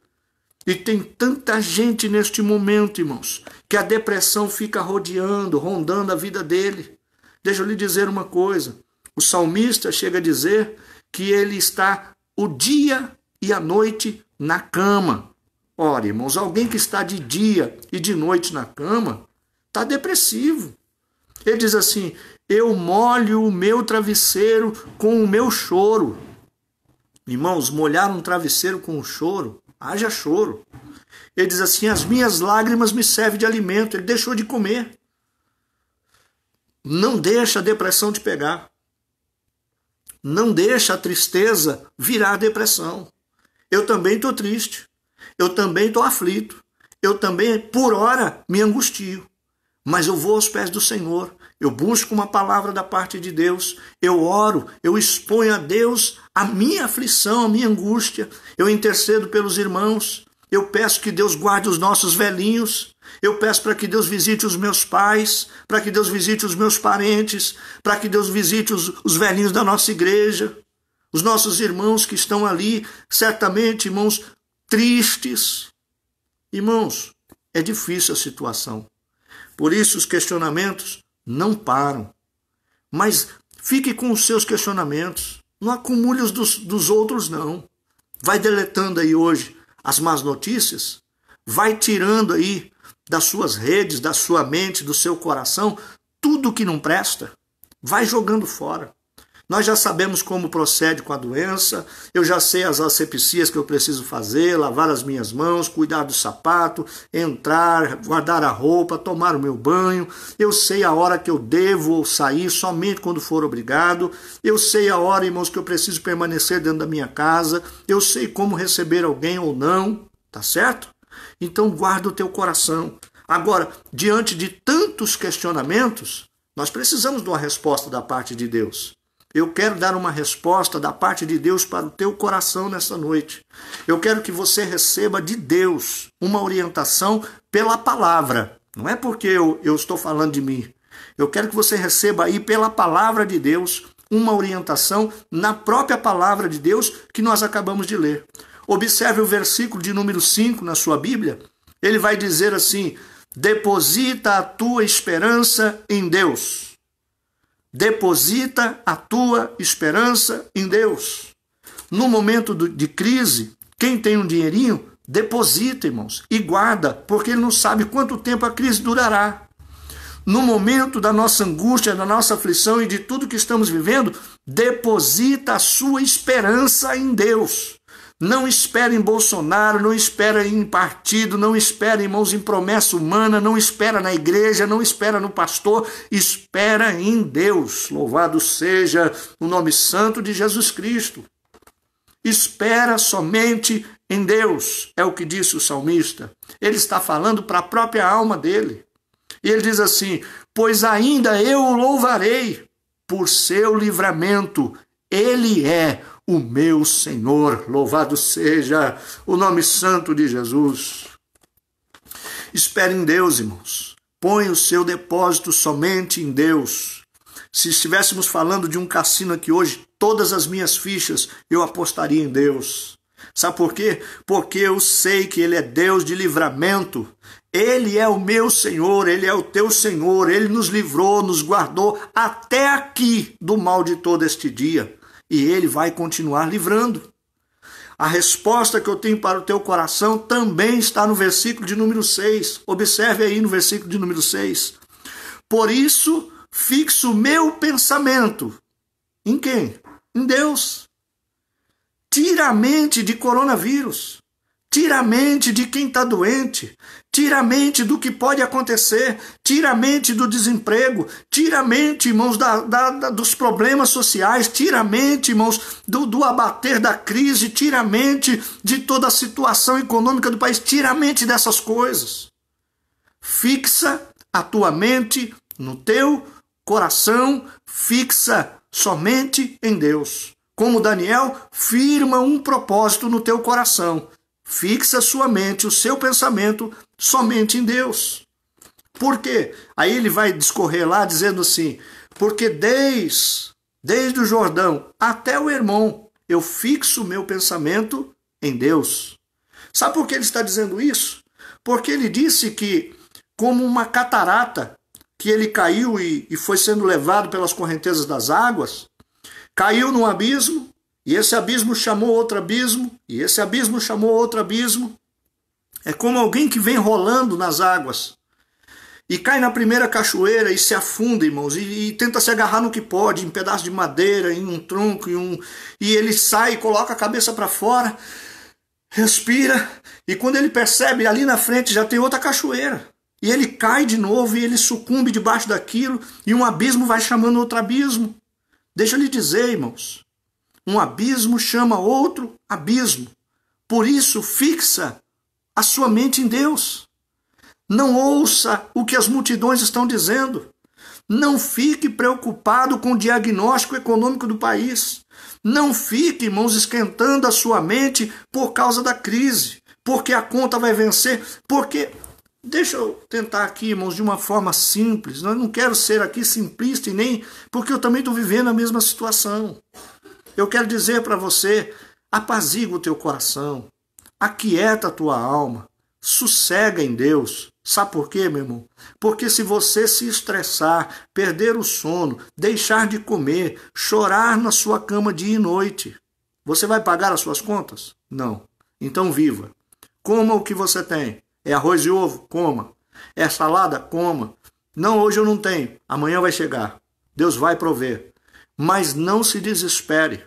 E tem tanta gente neste momento, irmãos, que a depressão fica rodeando, rondando a vida dele. Deixa eu lhe dizer uma coisa. O salmista chega a dizer que ele está o dia e a noite na cama. Ora, irmãos, alguém que está de dia e de noite na cama está depressivo. Ele diz assim: eu molho o meu travesseiro com o meu choro. Irmãos, molhar um travesseiro com o choro, haja choro. Ele diz assim: as minhas lágrimas me servem de alimento. Ele deixou de comer. Não deixa a depressão te pegar. Não deixa a tristeza virar depressão. Eu também estou triste. Eu também estou aflito. Eu também, por hora, me angustio. Mas eu vou aos pés do Senhor. Eu busco uma palavra da parte de Deus. Eu oro, eu exponho a Deus a minha aflição, a minha angústia. Eu intercedo pelos irmãos. Eu peço que Deus guarde os nossos velhinhos. Eu peço para que Deus visite os meus pais, para que Deus visite os meus parentes, para que Deus visite os velhinhos da nossa igreja, os nossos irmãos que estão ali, certamente, irmãos, tristes. Irmãos, é difícil a situação. Por isso os questionamentos não param. Mas fique com os seus questionamentos. Não acumule os dos outros, não. Vai deletando aí hoje as más notícias. Vai tirando aí das suas redes, da sua mente, do seu coração, tudo que não presta. Vai jogando fora. Nós já sabemos como procede com a doença, eu já sei as asepsias que eu preciso fazer, lavar as minhas mãos, cuidar do sapato, entrar, guardar a roupa, tomar o meu banho. Eu sei a hora que eu devo sair somente quando for obrigado. Eu sei a hora, irmãos, que eu preciso permanecer dentro da minha casa. Eu sei como receber alguém ou não, tá certo? Então guarda o teu coração. Agora, diante de tantos questionamentos, nós precisamos de uma resposta da parte de Deus. Eu quero dar uma resposta da parte de Deus para o teu coração nessa noite. Eu quero que você receba de Deus uma orientação pela palavra. Não é porque eu estou falando de mim. Eu quero que você receba aí pela palavra de Deus uma orientação na própria palavra de Deus que nós acabamos de ler. Observe o versículo de número 5 na sua Bíblia. Ele vai dizer assim: deposita a tua esperança em Deus. Deposita a tua esperança em Deus. No momento de crise, quem tem um dinheirinho, deposita, irmãos, e guarda, porque ele não sabe quanto tempo a crise durará. No momento da nossa angústia, da nossa aflição e de tudo que estamos vivendo, deposita a sua esperança em Deus. Não espere em Bolsonaro, não espere em partido, não espere, irmãos, em promessa humana, não espera na igreja, não espera no pastor, espera em Deus. Louvado seja o nome santo de Jesus Cristo. Espera somente em Deus, é o que disse o salmista. Ele está falando para a própria alma dele. E ele diz assim: pois ainda eu o louvarei por seu livramento, ele é o meu Senhor. Louvado seja o nome santo de Jesus. Espere em Deus, irmãos. Põe o seu depósito somente em Deus. Se estivéssemos falando de um cassino aqui hoje, todas as minhas fichas eu apostaria em Deus. Sabe por quê? Porque eu sei que Ele é Deus de livramento. Ele é o meu Senhor, Ele é o teu Senhor. Ele nos livrou, nos guardou até aqui do mal de todo este dia. E Ele vai continuar livrando. A resposta que eu tenho para o teu coração também está no versículo de número 6. Observe aí no versículo de número 6. Por isso, fixo o meu pensamento. Em quem? Em Deus. Tira a mente de coronavírus. Tira a mente de quem está doente. Tira a mente do que pode acontecer. Tira a mente do desemprego. Tira a mente, irmãos, dos problemas sociais. Tira a mente, irmãos, do abater da crise. Tira a mente de toda a situação econômica do país. Tira a mente dessas coisas. Fixa a tua mente no teu coração. Fixa somente em Deus. Como Daniel, firma um propósito no teu coração. Fixa sua mente, o seu pensamento somente em Deus. Por quê? Aí ele vai discorrer lá dizendo assim: porque desde o Jordão até o Hermon, eu fixo o meu pensamento em Deus. Sabe por que ele está dizendo isso? Porque ele disse que, como uma catarata, que ele caiu e foi sendo levado pelas correntezas das águas, caiu num abismo, e esse abismo chamou outro abismo, e esse abismo chamou outro abismo. É como alguém que vem rolando nas águas e cai na primeira cachoeira e se afunda, irmãos, e tenta se agarrar no que pode, em pedaço de madeira, em um tronco, e ele sai, coloca a cabeça para fora, respira, e quando ele percebe, ali na frente já tem outra cachoeira. E ele cai de novo e ele sucumbe debaixo daquilo, e um abismo vai chamando outro abismo. Deixa eu lhe dizer, irmãos, um abismo chama outro abismo. Por isso, fixa a sua mente em Deus. Não ouça o que as multidões estão dizendo. Não fique preocupado com o diagnóstico econômico do país. Não fique, irmãos, esquentando a sua mente por causa da crise, porque a conta vai vencer, porque... Deixa eu tentar aqui, irmãos, de uma forma simples. Eu não quero ser aqui simplista e nem... Porque eu também estou vivendo a mesma situação. Eu quero dizer para você, apazigua o teu coração, aquieta a tua alma, sossega em Deus. Sabe por quê, meu irmão? Porque se você se estressar, perder o sono, deixar de comer, chorar na sua cama dia e noite, você vai pagar as suas contas? Não. Então viva. Coma o que você tem. É arroz e ovo? Coma. É salada? Coma. Não, hoje eu não tenho. Amanhã vai chegar. Deus vai prover. Mas não se desespere.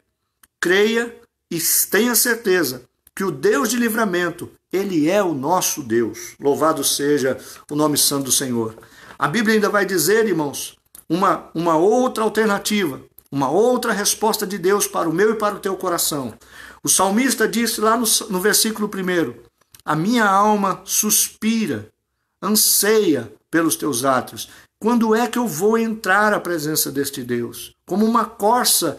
Creia e tenha certeza que o Deus de livramento, Ele é o nosso Deus. Louvado seja o nome santo do Senhor. A Bíblia ainda vai dizer, irmãos, uma outra alternativa, uma outra resposta de Deus para o meu e para o teu coração. O salmista disse lá no versículo 1, a minha alma suspira, anseia pelos teus atos. Quando é que eu vou entrar à presença deste Deus? Como uma corça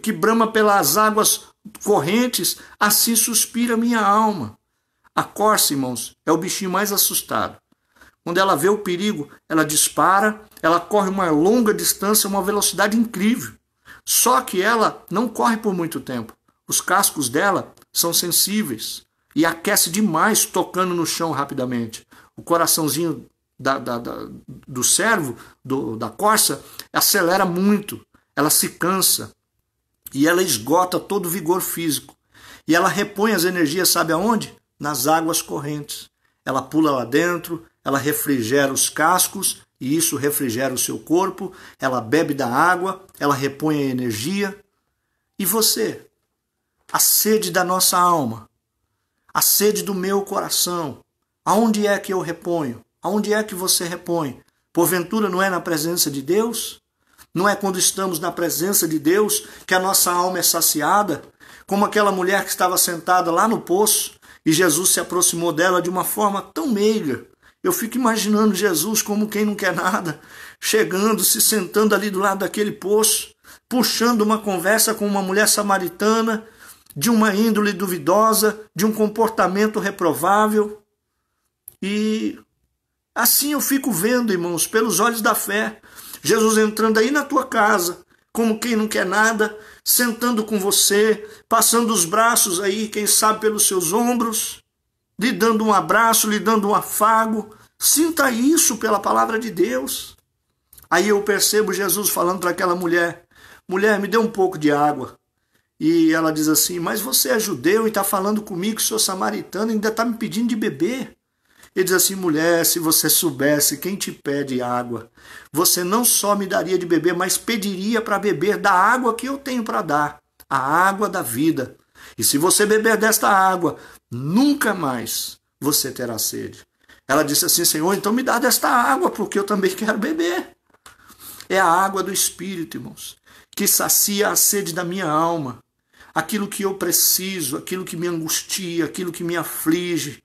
que brama pelas águas correntes, assim suspira a minha alma. A corça, irmãos, é o bichinho mais assustado. Quando ela vê o perigo, ela dispara, ela corre uma longa distância, uma velocidade incrível. Só que ela não corre por muito tempo. Os cascos dela são sensíveis e aquece demais tocando no chão rapidamente. O coraçãozinho do cervo, da corça, acelera muito, ela se cansa e ela esgota todo o vigor físico. E ela repõe as energias, sabe aonde? Nas águas correntes. Ela pula lá dentro, ela refrigera os cascos e isso refrigera o seu corpo, ela bebe da água, ela repõe a energia. E você? A sede da nossa alma, a sede do meu coração, aonde é que eu reponho? Aonde é que você repõe? Porventura não é na presença de Deus? Não é quando estamos na presença de Deus que a nossa alma é saciada? Como aquela mulher que estava sentada lá no poço e Jesus se aproximou dela de uma forma tão meiga. Eu fico imaginando Jesus como quem não quer nada, chegando, se sentando ali do lado daquele poço, puxando uma conversa com uma mulher samaritana, de uma índole duvidosa, de um comportamento reprovável. E assim eu fico vendo, irmãos, pelos olhos da fé, Jesus entrando aí na tua casa, como quem não quer nada, sentando com você, passando os braços aí, quem sabe pelos seus ombros, lhe dando um abraço, lhe dando um afago. Sinta isso pela palavra de Deus. Aí eu percebo Jesus falando para aquela mulher, mulher, me dê um pouco de água. E ela diz assim, mas você é judeu e está falando comigo que sou samaritano e ainda está me pedindo de beber. Ele diz assim, mulher, se você soubesse quem te pede água, você não só me daria de beber, mas pediria para beber da água que eu tenho para dar, a água da vida. E se você beber desta água, nunca mais você terá sede. Ela disse assim, Senhor, então me dá desta água, porque eu também quero beber. É a água do Espírito, irmãos, que sacia a sede da minha alma. Aquilo que eu preciso, aquilo que me angustia, aquilo que me aflige.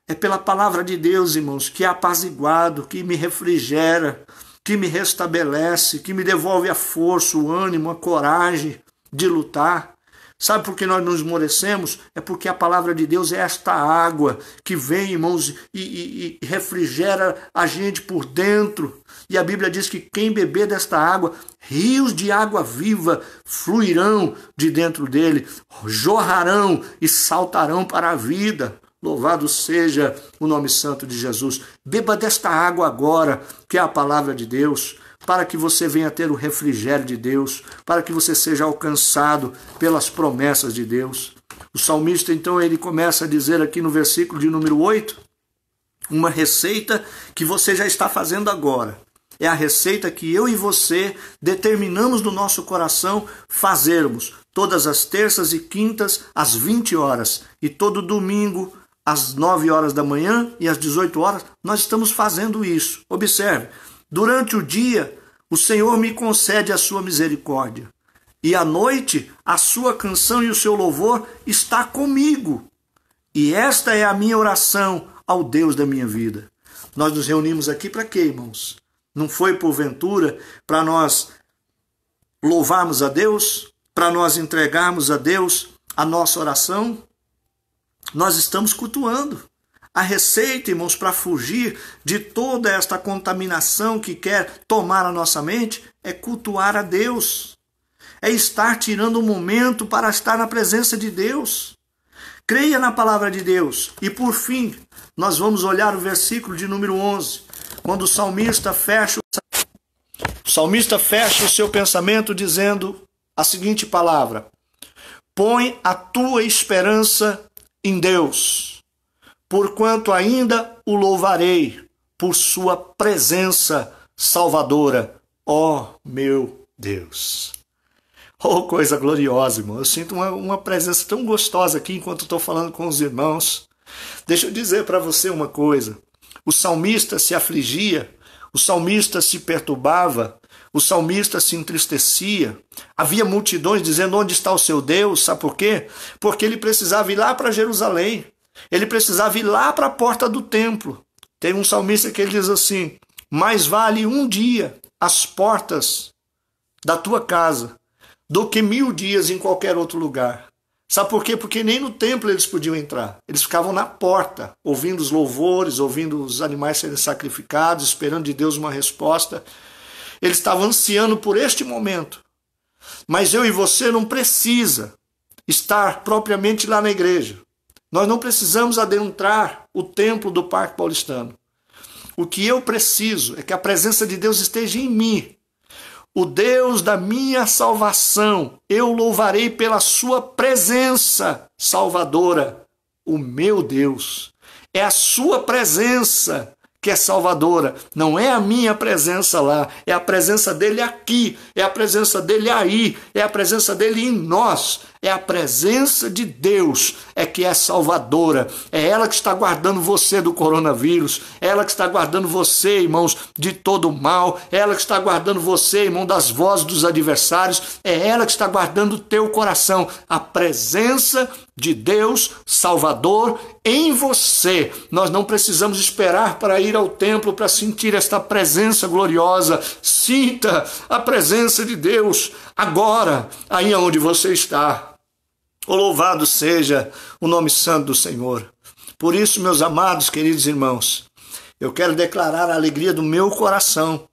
É pela palavra de Deus, irmãos, que é apaziguado, que me refrigera, que me restabelece, que me devolve a força, o ânimo, a coragem de lutar. Sabe por que nós nos esmorecemos? É porque a palavra de Deus é esta água que vem, irmãos, e refrigera a gente por dentro. E a Bíblia diz que quem beber desta água, rios de água viva fluirão de dentro dele, jorrarão e saltarão para a vida. Louvado seja o nome santo de Jesus. Beba desta água agora, que é a palavra de Deus, para que você venha ter o refrigério de Deus, para que você seja alcançado pelas promessas de Deus. O salmista, então, ele começa a dizer aqui no versículo de número 8, uma receita que você já está fazendo agora. É a receita que eu e você determinamos no nosso coração fazermos todas as terças e quintas às 20 horas e todo domingo às 9 horas da manhã e às 18 horas. Nós estamos fazendo isso. Observe, durante o dia o Senhor me concede a sua misericórdia e à noite a sua canção e o seu louvor está comigo. E esta é a minha oração ao Deus da minha vida. Nós nos reunimos aqui para quê, irmãos? Não foi porventura para nós louvarmos a Deus, para nós entregarmos a Deus a nossa oração? Nós estamos cultuando. A receita, irmãos, para fugir de toda esta contaminação que quer tomar a nossa mente é cultuar a Deus. É estar tirando um momento para estar na presença de Deus. Creia na palavra de Deus. E por fim, nós vamos olhar o versículo de número 11, quando o salmista fecha o seu pensamento dizendo a seguinte palavra: põe a tua esperança em Deus, porquanto ainda o louvarei por sua presença salvadora, ó meu Deus. Oh, coisa gloriosa, irmão. Eu sinto uma presença tão gostosa aqui enquanto estou falando com os irmãos. Deixa eu dizer para você uma coisa. O salmista se afligia, o salmista se perturbava, o salmista se entristecia. Havia multidões dizendo: onde está o seu Deus? Sabe por quê? Porque ele precisava ir lá para Jerusalém. Ele precisava ir lá para a porta do templo. Tem um salmista que ele diz assim: mais vale um dia às portas da tua casa do que 1000 dias em qualquer outro lugar. Sabe por quê? Porque nem no templo eles podiam entrar. Eles ficavam na porta, ouvindo os louvores, ouvindo os animais serem sacrificados, esperando de Deus uma resposta. Eles estavam ansiando por este momento. Mas eu e você não precisa estar propriamente lá na igreja. Nós não precisamos adentrar o templo do Parque Paulistano. O que eu preciso é que a presença de Deus esteja em mim. O Deus da minha salvação, eu louvarei pela sua presença salvadora. O meu Deus, é a sua presença que é salvadora. Não é a minha presença lá, é a presença dele aqui, é a presença dele aí, é a presença dele em nós. É a presença de Deus que é salvadora. É ela que está guardando você do coronavírus. É ela que está guardando você, irmãos, de todo o mal. É ela que está guardando você, irmão, das vozes dos adversários. É ela que está guardando o teu coração. A presença de Deus Salvador em você. Nós não precisamos esperar para ir ao templo para sentir esta presença gloriosa. Sinta a presença de Deus agora, aí onde você está. Oh, louvado seja o nome santo do Senhor. Por isso, meus amados, queridos irmãos, eu quero declarar a alegria do meu coração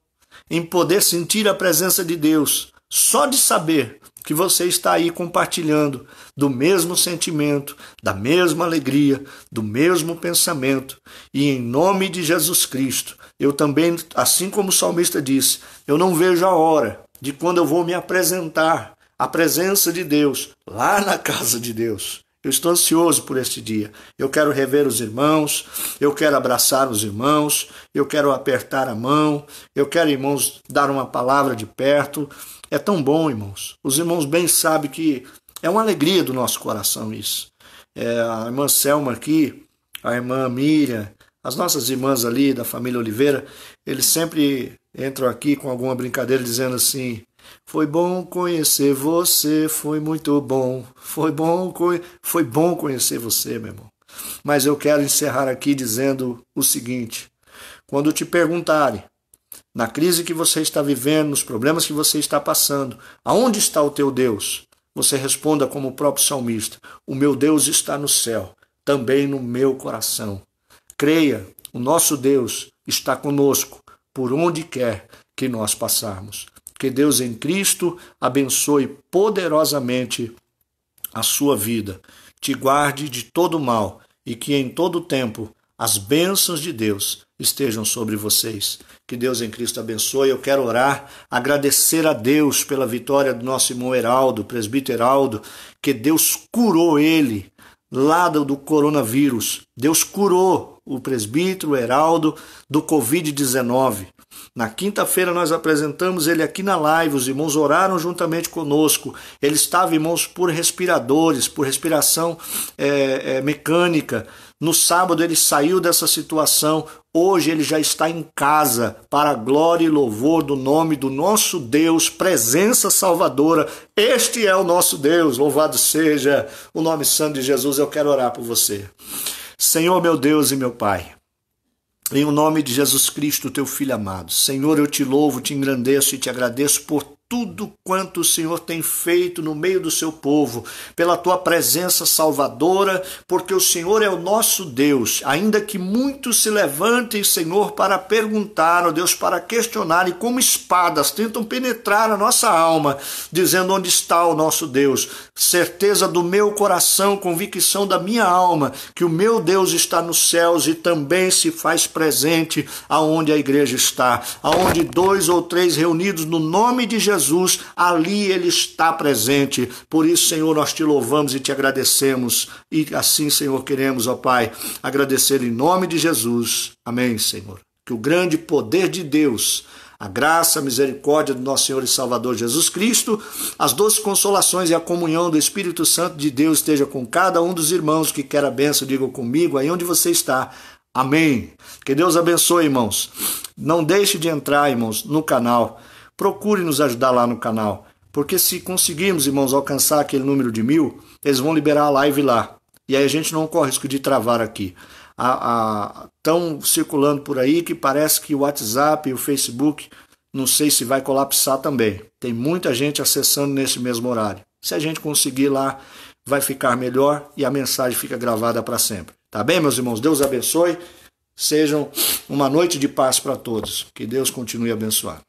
em poder sentir a presença de Deus, só de saber que você está aí compartilhando do mesmo sentimento, da mesma alegria, do mesmo pensamento. E em nome de Jesus Cristo, eu também, assim como o salmista disse, eu não vejo a hora de quando eu vou me apresentar à presença de Deus, lá na casa de Deus. Eu estou ansioso por este dia. Eu quero rever os irmãos, eu quero abraçar os irmãos, eu quero apertar a mão, eu quero, irmãos, dar uma palavra de perto. É tão bom, irmãos. Os irmãos bem sabem que é uma alegria do nosso coração isso. A irmã Selma aqui, a irmã Miriam, as nossas irmãs ali da família Oliveira, eles sempre entram aqui com alguma brincadeira dizendo assim: foi bom conhecer você, foi muito bom, foi bom conhecer você, meu irmão. Mas eu quero encerrar aqui dizendo o seguinte: quando te perguntarem, na crise que você está vivendo, nos problemas que você está passando, aonde está o teu Deus? Você responda como o próprio salmista: o meu Deus está no céu, também no meu coração. Creia, o nosso Deus está conosco por onde quer que nós passarmos. Que Deus em Cristo abençoe poderosamente a sua vida, te guarde de todo mal e que em todo tempo as bênçãos de Deus estejam sobre vocês. Que Deus em Cristo abençoe. Eu quero orar, agradecer a Deus pela vitória do nosso irmão Heraldo, presbítero Heraldo, que Deus curou ele lá do coronavírus. Deus curou o presbítero Heraldo do Covid-19. Na quinta-feira nós apresentamos ele aqui na live, os irmãos oraram juntamente conosco. Ele estava, irmãos, por respiradores, por respiração mecânica. No sábado ele saiu dessa situação, hoje ele já está em casa, para a glória e louvor do nome do nosso Deus, presença salvadora. Este é o nosso Deus, louvado seja o nome santo de Jesus. Eu quero orar por você. Senhor, meu Deus e meu Pai, em o nome de Jesus Cristo, teu Filho amado, Senhor, eu te louvo, te engrandeço e te agradeço por tudo quanto o Senhor tem feito no meio do seu povo, pela tua presença salvadora, porque o Senhor é o nosso Deus, ainda que muitos se levantem, Senhor, para perguntar, ó Deus, para questionar, e como espadas tentam penetrar a nossa alma, dizendo onde está o nosso Deus. Certeza do meu coração, convicção da minha alma, que o meu Deus está nos céus e também se faz presente aonde a igreja está, aonde 2 ou 3 reunidos no nome de Jesus, ali ele está presente. Por isso, Senhor, nós te louvamos e te agradecemos. E assim, Senhor, queremos, ó Pai, agradecer em nome de Jesus. Amém, Senhor. Que o grande poder de Deus, a graça, a misericórdia do nosso Senhor e Salvador Jesus Cristo, as doces consolações e a comunhão do Espírito Santo de Deus esteja com cada um dos irmãos que quer a bênção, digam comigo, aí onde você está. Amém. Que Deus abençoe, irmãos. Não deixe de entrar, irmãos, no canal. Procure nos ajudar lá no canal, porque se conseguirmos, irmãos, alcançar aquele número de 1000, eles vão liberar a live lá. E aí a gente não corre risco de travar aqui. Estão circulando por aí que parece que o WhatsApp e o Facebook, não sei se vai colapsar também. Tem muita gente acessando nesse mesmo horário. Se a gente conseguir lá, vai ficar melhor e a mensagem fica gravada para sempre. Tá bem, meus irmãos? Deus abençoe. Sejam uma noite de paz para todos. Que Deus continue a abençoar.